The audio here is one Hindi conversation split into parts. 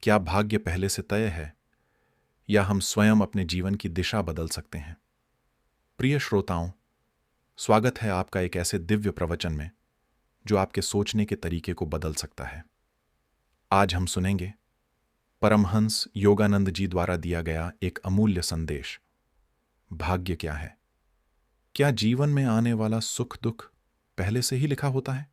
क्या भाग्य पहले से तय है या हम स्वयं अपने जीवन की दिशा बदल सकते हैं? प्रिय श्रोताओं, स्वागत है आपका एक ऐसे दिव्य प्रवचन में जो आपके सोचने के तरीके को बदल सकता है। आज हम सुनेंगे परमहंस योगानंद जी द्वारा दिया गया एक अमूल्य संदेश। भाग्य क्या है? क्या जीवन में आने वाला सुख दुख पहले से ही लिखा होता है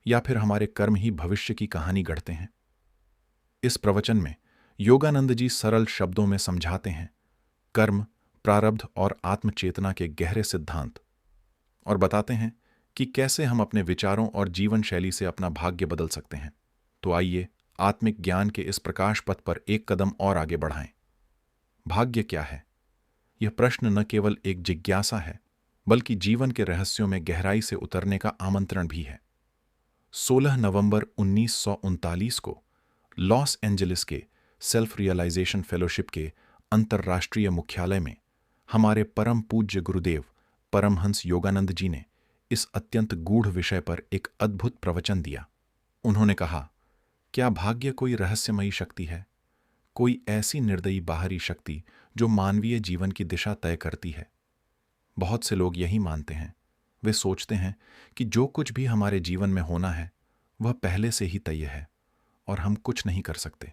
या फिर हमारे कर्म ही भविष्य की कहानी गढ़ते हैं? इस प्रवचन में योगानंद जी सरल शब्दों में समझाते हैं कर्म, प्रारब्ध और आत्मचेतना के गहरे सिद्धांत और बताते हैं कि कैसे हम अपने विचारों और जीवन शैली से अपना भाग्य बदल सकते हैं। तो आइए आत्मिक ज्ञान के इस प्रकाश पथ पर एक कदम और आगे बढ़ाएं। भाग्य क्या है? यह प्रश्न न केवल एक जिज्ञासा है बल्कि जीवन के रहस्यों में गहराई से उतरने का आमंत्रण भी है। 16 नवंबर 1939 को लॉस एंजलिस के सेल्फ रियलाइजेशन फेलोशिप के अंतर्राष्ट्रीय मुख्यालय में हमारे परम पूज्य गुरुदेव परमहंस योगानंद जी ने इस अत्यंत गूढ़ विषय पर एक अद्भुत प्रवचन दिया। उन्होंने कहा, क्या भाग्य कोई रहस्यमयी शक्ति है, कोई ऐसी निर्दयी बाहरी शक्ति जो मानवीय जीवन की दिशा तय करती है? बहुत से लोग यही मानते हैं। वे सोचते हैं कि जो कुछ भी हमारे जीवन में होना है वह पहले से ही तय है और हम कुछ नहीं कर सकते।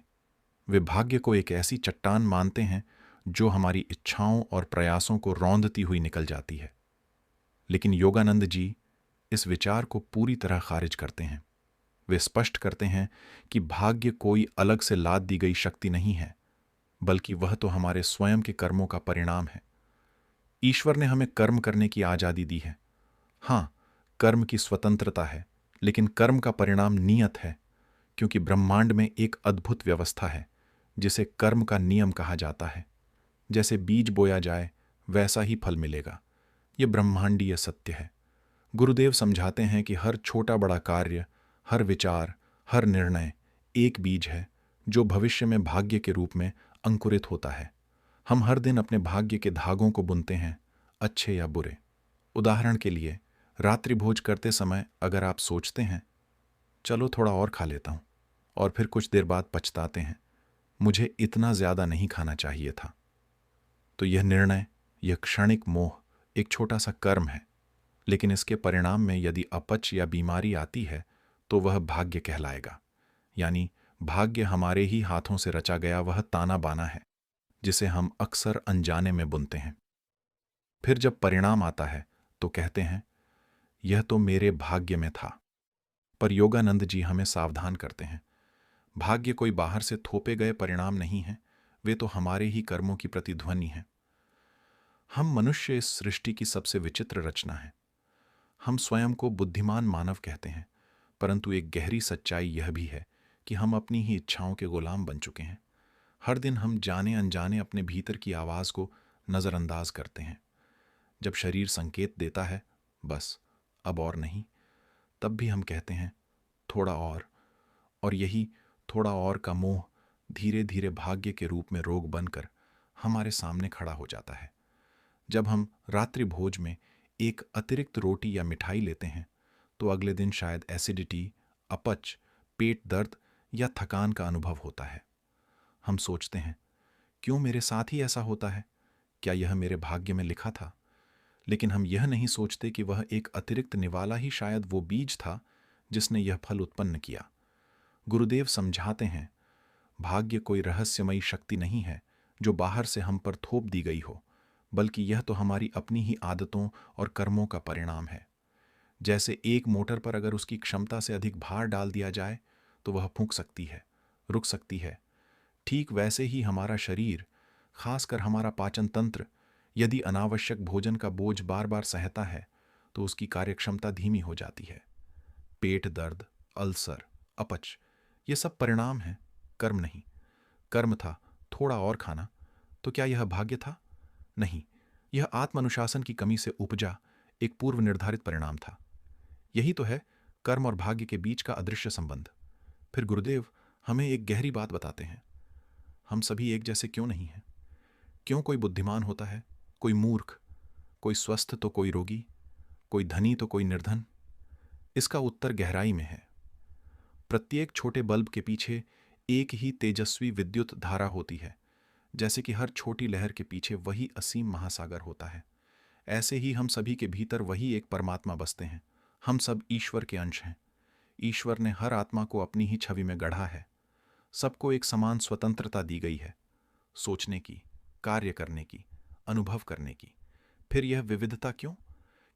वे भाग्य को एक ऐसी चट्टान मानते हैं जो हमारी इच्छाओं और प्रयासों को रौंदती हुई निकल जाती है। लेकिन योगानंद जी इस विचार को पूरी तरह खारिज करते हैं। वे स्पष्ट करते हैं कि भाग्य कोई अलग से लाद दी गई शक्ति नहीं है, बल्कि वह तो हमारे स्वयं के कर्मों का परिणाम है। ईश्वर ने हमें कर्म करने की आजादी दी है। हाँ, कर्म की स्वतंत्रता है, लेकिन कर्म का परिणाम नियत है, क्योंकि ब्रह्मांड में एक अद्भुत व्यवस्था है जिसे कर्म का नियम कहा जाता है। जैसे बीज बोया जाए वैसा ही फल मिलेगा। यह ब्रह्मांडीय सत्य है। गुरुदेव समझाते हैं कि हर छोटा बड़ा कार्य, हर विचार, हर निर्णय एक बीज है जो भविष्य में भाग्य के रूप में अंकुरित होता है। हम हर दिन अपने भाग्य के धागों को बुनते हैं, अच्छे या बुरे। उदाहरण के लिए, रात्रि भोज करते समय अगर आप सोचते हैं, चलो थोड़ा और खा लेता हूं, और फिर कुछ देर बाद पछताते हैं, मुझे इतना ज्यादा नहीं खाना चाहिए था, तो यह निर्णय, यह क्षणिक मोह एक छोटा सा कर्म है। लेकिन इसके परिणाम में यदि अपच या बीमारी आती है तो वह भाग्य कहलाएगा। यानी भाग्य हमारे ही हाथों से रचा गया वह ताना बाना है जिसे हम अक्सर अनजाने में बुनते हैं। फिर जब परिणाम आता है तो कहते हैं, यह तो मेरे भाग्य में था। पर योगानंद जी हमें सावधान करते हैं, भाग्य कोई बाहर से थोपे गए परिणाम नहीं है, वे तो हमारे ही कर्मों की प्रतिध्वनि है। हम मनुष्य इस सृष्टि की सबसे विचित्र रचना है। हम स्वयं को बुद्धिमान मानव कहते हैं, परंतु एक गहरी सच्चाई यह भी है कि हम अपनी ही इच्छाओं के गुलाम बन चुके हैं। हर दिन हम जाने अनजाने अपने भीतर की आवाज को नजरअंदाज करते हैं। जब शरीर संकेत देता है, बस अब और नहीं, तब भी हम कहते हैं थोड़ा और यही थोड़ा और का मोह धीरे धीरे भाग्य के रूप में रोग बनकर हमारे सामने खड़ा हो जाता है। जब हम रात्रि भोज में एक अतिरिक्त रोटी या मिठाई लेते हैं तो अगले दिन शायद एसिडिटी, अपच, पेट दर्द या थकान का अनुभव होता है। हम सोचते हैं, क्यों मेरे साथ ही ऐसा होता है? क्या यह मेरे भाग्य में लिखा था? लेकिन हम यह नहीं सोचते कि वह एक अतिरिक्त निवाला ही शायद वो बीज था जिसने यह फल उत्पन्न किया। गुरुदेव समझाते हैं, भाग्य कोई रहस्यमयी शक्ति नहीं है जो बाहर से हम पर थोप दी गई हो, बल्कि यह तो हमारी अपनी ही आदतों और कर्मों का परिणाम है। जैसे एक मोटर पर अगर उसकी क्षमता से अधिक भार डाल दिया जाए तो वह फूंक सकती है, रुक सकती है। ठीक वैसे ही हमारा शरीर, खासकर हमारा पाचन तंत्र, यदि अनावश्यक भोजन का बोझ बार बार सहता है तो उसकी कार्यक्षमता धीमी हो जाती है। पेट दर्द, अल्सर, अपच, ये सब परिणाम हैं, कर्म नहीं। कर्म था थोड़ा और खाना, तो क्या यह भाग्य था? नहीं, यह आत्म अनुशासन की कमी से उपजा एक पूर्व निर्धारित परिणाम था। यही तो है कर्म और भाग्य के बीच का अदृश्य संबंध। फिर गुरुदेव हमें एक गहरी बात बताते हैं, हम सभी एक जैसे क्यों नहीं हैं? क्यों कोई बुद्धिमान होता है, कोई मूर्ख, कोई स्वस्थ तो कोई रोगी, कोई धनी तो कोई निर्धन? इसका उत्तर गहराई में है। प्रत्येक छोटे बल्ब के पीछे एक ही तेजस्वी विद्युत धारा होती है। जैसे कि हर छोटी लहर के पीछे वही असीम महासागर होता है, ऐसे ही हम सभी के भीतर वही एक परमात्मा बसते हैं। हम सब ईश्वर के अंश हैं। ईश्वर ने हर आत्मा को अपनी ही छवि में गढ़ा है। सबको एक समान स्वतंत्रता दी गई है, सोचने की, कार्य करने की, अनुभव करने की। फिर यह विविधता क्यों?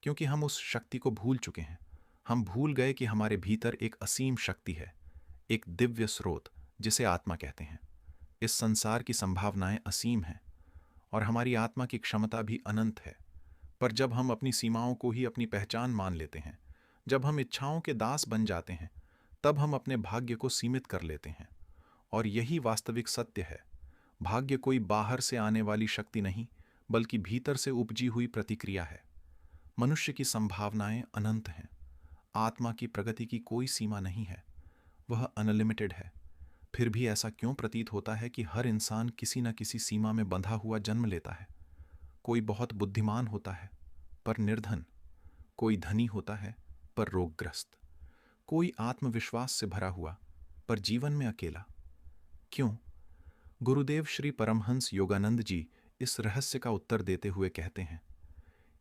क्योंकि हम उस शक्ति को भूल चुके हैं। हम भूल गए कि हमारे भीतर एक असीम शक्ति है, एक दिव्य स्रोत जिसे आत्मा कहते हैं। इस संसार की संभावनाएं असीम हैं और हमारी आत्मा की क्षमता भी अनंत है। पर जब हम अपनी सीमाओं को ही अपनी पहचान मान लेते हैं, जब हम इच्छाओं के दास बन जाते हैं, तब हम अपने भाग्य को सीमित कर लेते हैं। और यही वास्तविक सत्य है। भाग्य कोई बाहर से आने वाली शक्ति नहीं, बल्कि भीतर से उपजी हुई प्रतिक्रिया है। मनुष्य की संभावनाएं अनंत हैं। आत्मा की प्रगति की कोई सीमा नहीं है, वह अनलिमिटेड है। फिर भी ऐसा क्यों प्रतीत होता है कि हर इंसान किसी न किसी सीमा में बंधा हुआ जन्म लेता है? कोई बहुत बुद्धिमान होता है पर निर्धन, कोई धनी होता है पर रोगग्रस्त, कोई आत्मविश्वास से भरा हुआ पर जीवन में अकेला। क्यों? गुरुदेव श्री परमहंस योगानंद जी इस रहस्य का उत्तर देते हुए कहते हैं,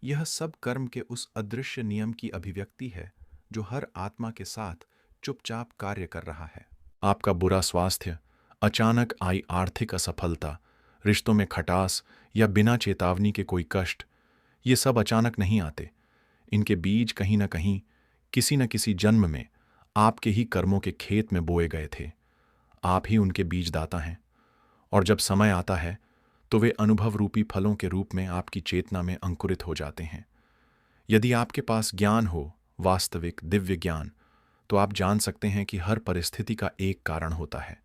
यह सब कर्म के उस अदृश्य नियम की अभिव्यक्ति है जो हर आत्मा के साथ चुपचाप कार्य कर रहा है। आपका बुरा स्वास्थ्य, अचानक आई आर्थिक असफलता, रिश्तों में खटास या बिना चेतावनी के कोई कष्ट, ये सब अचानक नहीं आते। इनके बीज कहीं न कहीं, किसी न किसी जन्म में आपके ही कर्मों के खेत में बोए गए थे। आप ही उनके बीजदाता हैं। और जब समय आता है तो वे अनुभव रूपी फलों के रूप में आपकी चेतना में अंकुरित हो जाते हैं। यदि आपके पास ज्ञान हो, वास्तविक दिव्य ज्ञान, तो आप जान सकते हैं कि हर परिस्थिति का एक कारण होता है।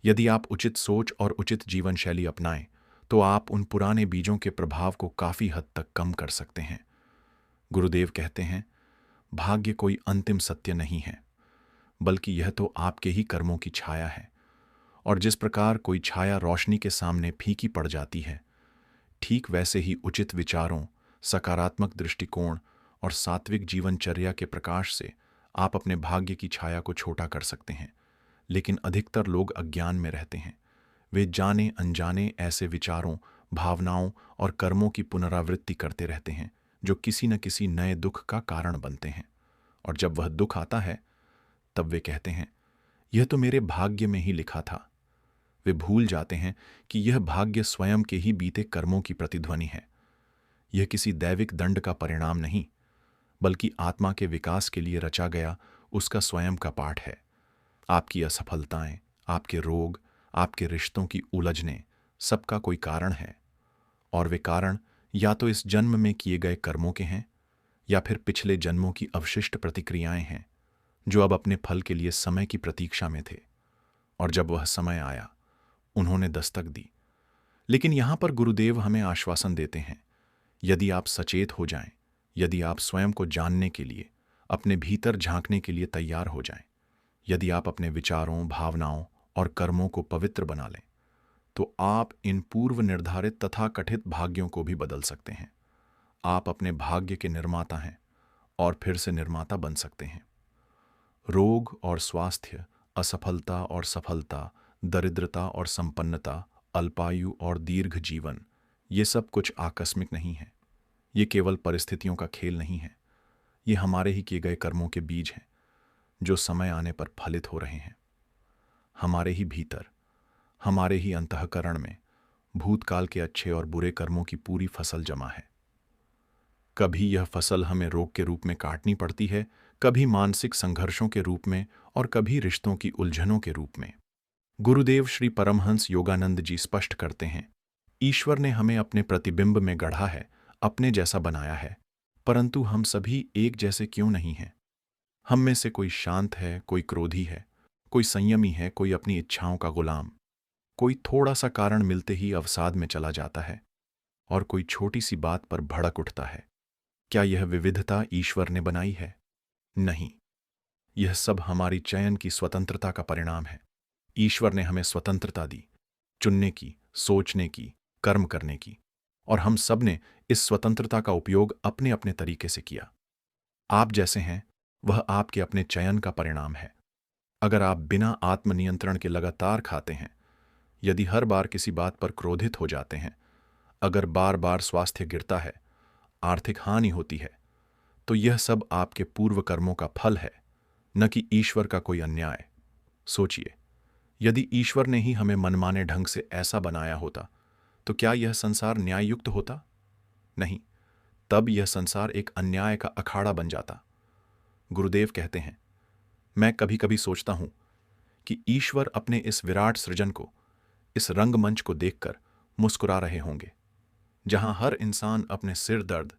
यदि आप उचित सोच और उचित जीवन शैली अपनाएं, तो आप उन पुराने बीजों के प्रभाव को काफी हद तक कम कर सकते हैं। गुरुदेव कहते हैं, भाग्य कोई अंतिम सत्य नहीं है, बल्कि यह तो आपके ही कर्मों की छाया है। और जिस प्रकार कोई छाया रोशनी के सामने फीकी पड़ जाती है, ठीक वैसे ही उचित विचारों, सकारात्मक दृष्टिकोण और सात्विक जीवनचर्या के प्रकाश से आप अपने भाग्य की छाया को छोटा कर सकते हैं। लेकिन अधिकतर लोग अज्ञान में रहते हैं। वे जाने अनजाने ऐसे विचारों, भावनाओं और कर्मों की पुनरावृत्ति करते रहते हैं जो किसी न किसी नए दुख का कारण बनते हैं। और जब वह दुख आता है, तब वे कहते हैं, यह तो मेरे भाग्य में ही लिखा था। वे भूल जाते हैं कि यह भाग्य स्वयं के ही बीते कर्मों की प्रतिध्वनि है। यह किसी दैविक दंड का परिणाम नहीं, बल्कि आत्मा के विकास के लिए रचा गया उसका स्वयं का पाठ है। आपकी असफलताएं, आपके रोग, आपके रिश्तों की उलझनें, सबका कोई कारण है। और वे कारण या तो इस जन्म में किए गए कर्मों के हैं, या फिर पिछले जन्मों की अवशिष्ट प्रतिक्रियाएं हैं जो अब अपने फल के लिए समय की प्रतीक्षा में थे। और जब वह समय आया, उन्होंने दस्तक दी। लेकिन यहां पर गुरुदेव हमें आश्वासन देते हैं, यदि आप सचेत हो जाएं, यदि आप स्वयं को जानने के लिए, अपने भीतर झांकने के लिए तैयार हो जाएं, यदि आप अपने विचारों, भावनाओं और कर्मों को पवित्र बना लें, तो आप इन पूर्व निर्धारित तथा कथित भाग्यों को भी बदल सकते हैं। आप अपने भाग्य के निर्माता हैं और फिर से निर्माता बन सकते हैं। रोग और स्वास्थ्य, असफलता और सफलता, दरिद्रता और संपन्नता, अल्पायु और दीर्घ जीवन, ये सब कुछ आकस्मिक नहीं है। ये केवल परिस्थितियों का खेल नहीं है। ये हमारे ही किए गए कर्मों के बीज हैं जो समय आने पर फलित हो रहे हैं। हमारे ही भीतर, हमारे ही अंतःकरण में भूतकाल के अच्छे और बुरे कर्मों की पूरी फसल जमा है। कभी यह फसल हमें रोग के रूप में काटनी पड़ती है, कभी मानसिक संघर्षों के रूप में, और कभी रिश्तों की उलझनों के रूप में। गुरुदेव श्री परमहंस योगानंद जी स्पष्ट करते हैं, ईश्वर ने हमें अपने प्रतिबिंब में गढ़ा है, अपने जैसा बनाया है, परंतु हम सभी एक जैसे क्यों नहीं हैं? हम में से कोई शांत है, कोई क्रोधी है, कोई संयमी है, कोई अपनी इच्छाओं का गुलाम, कोई थोड़ा सा कारण मिलते ही अवसाद में चला जाता है, और कोई छोटी सी बात पर भड़क उठता है। क्या यह विविधता ईश्वर ने बनाई है? नहीं, यह सब हमारी चयन की स्वतंत्रता का परिणाम है। ईश्वर ने हमें स्वतंत्रता दी, चुनने की, सोचने की, कर्म करने की, और हम सब ने इस स्वतंत्रता का उपयोग अपने अपने तरीके से किया। आप जैसे हैं, वह आपके अपने चयन का परिणाम है। अगर आप बिना आत्मनियंत्रण के लगातार खाते हैं, यदि हर बार किसी बात पर क्रोधित हो जाते हैं, अगर बार बार स्वास्थ्य गिरता है, आर्थिक हानि होती है, तो यह सब आपके पूर्व कर्मों का फल है, न कि ईश्वर का कोई अन्याय। सोचिए, यदि ईश्वर ने ही हमें मनमाने ढंग से ऐसा बनाया होता, तो क्या यह संसार न्याययुक्त होता? नहीं, तब यह संसार एक अन्याय का अखाड़ा बन जाता। गुरुदेव कहते हैं, मैं कभी कभी सोचता हूं कि ईश्वर अपने इस विराट सृजन को, इस रंगमंच को देखकर मुस्कुरा रहे होंगे, जहां हर इंसान अपने सिर दर्द,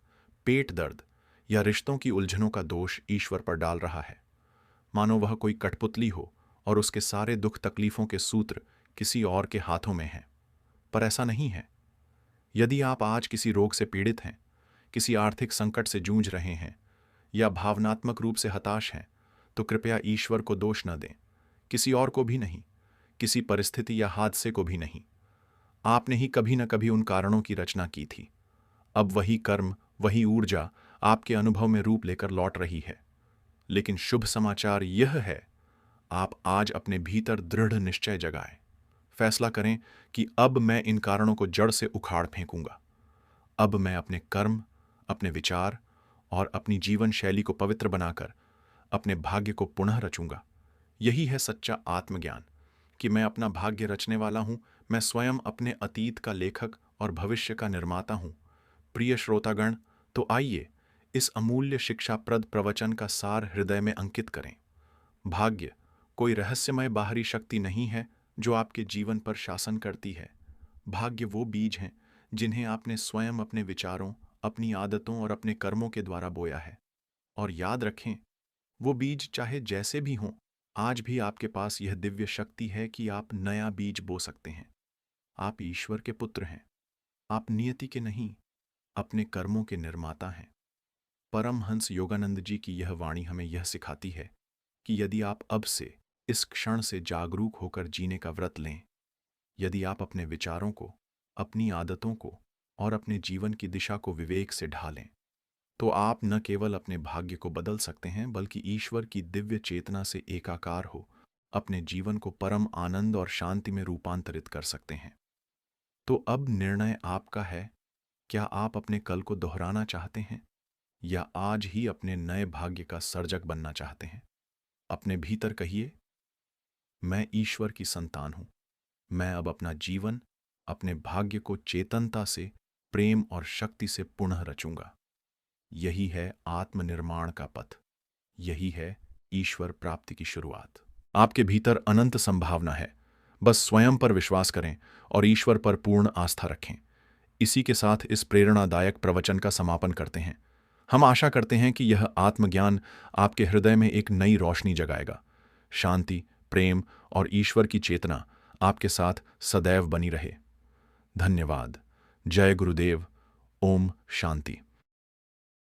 पेट दर्द या रिश्तों की उलझनों का दोष ईश्वर पर डाल रहा है, मानो वह कोई कठपुतली हो और उसके सारे दुख तकलीफों के सूत्र किसी और के हाथों में हैं। पर ऐसा नहीं है। यदि आप आज किसी रोग से पीड़ित हैं, किसी आर्थिक संकट से जूझ रहे हैं या भावनात्मक रूप से हताश हैं, तो कृपया ईश्वर को दोष न दें, किसी और को भी नहीं, किसी परिस्थिति या हादसे को भी नहीं। आपने ही कभी न कभी उन कारणों की रचना की थी। अब वही कर्म, वही ऊर्जा आपके अनुभव में रूप लेकर लौट रही है। लेकिन शुभ समाचार यह है, आप आज अपने भीतर दृढ़ निश्चय जगाएं। फैसला करें कि अब मैं इन कारणों को जड़ से उखाड़ फेंकूंगा। अब मैं अपने कर्म, अपने विचार और अपनी जीवन शैली को पवित्र बनाकर अपने भाग्य को पुनः रचूंगा। यही है सच्चा आत्मज्ञान, कि मैं अपना भाग्य रचने वाला हूं, मैं स्वयं अपने अतीत का लेखक और भविष्य का निर्माता हूं। प्रिय श्रोतागण, तो आइए इस अमूल्य शिक्षाप्रद प्रवचन का सार हृदय में अंकित करें। भाग्य कोई रहस्यमय बाहरी शक्ति नहीं है जो आपके जीवन पर शासन करती है। भाग्य वो बीज हैं जिन्हें आपने स्वयं अपने विचारों, अपनी आदतों और अपने कर्मों के द्वारा बोया है। और याद रखें, वो बीज चाहे जैसे भी हों, आज भी आपके पास यह दिव्य शक्ति है कि आप नया बीज बो सकते हैं। आप ईश्वर के पुत्र हैं। आप नियति के नहीं, अपने कर्मों के निर्माता हैं। परमहंस योगानंद जी की यह वाणी हमें यह सिखाती है कि यदि आप अब से, इस क्षण से जागरूक होकर जीने का व्रत लें, यदि आप अपने विचारों को, अपनी आदतों को और अपने जीवन की दिशा को विवेक से ढालें, तो आप न केवल अपने भाग्य को बदल सकते हैं, बल्कि ईश्वर की दिव्य चेतना से एकाकार हो अपने जीवन को परम आनंद और शांति में रूपांतरित कर सकते हैं। तो अब निर्णय आपका है। क्या आप अपने कल को दोहराना चाहते हैं, या आज ही अपने नए भाग्य का सर्जक बनना चाहते हैं? अपने भीतर कहिए, मैं ईश्वर की संतान हूं। मैं अब अपना जीवन, अपने भाग्य को चेतनता से, प्रेम और शक्ति से पुनः रचूंगा। यही है आत्मनिर्माण का पथ। यही है ईश्वर प्राप्ति की शुरुआत। आपके भीतर अनंत संभावना है। बस स्वयं पर विश्वास करें और ईश्वर पर पूर्ण आस्था रखें। इसी के साथ इस प्रेरणादायक प्रवचन का समापन करते हैं। हम आशा करते हैं कि यह आत्मज्ञान आपके हृदय में एक नई रोशनी जगाएगा। शांति, प्रेम और ईश्वर की चेतना आपके साथ सदैव बनी रहे। धन्यवाद। जय गुरुदेव। ओम शांति।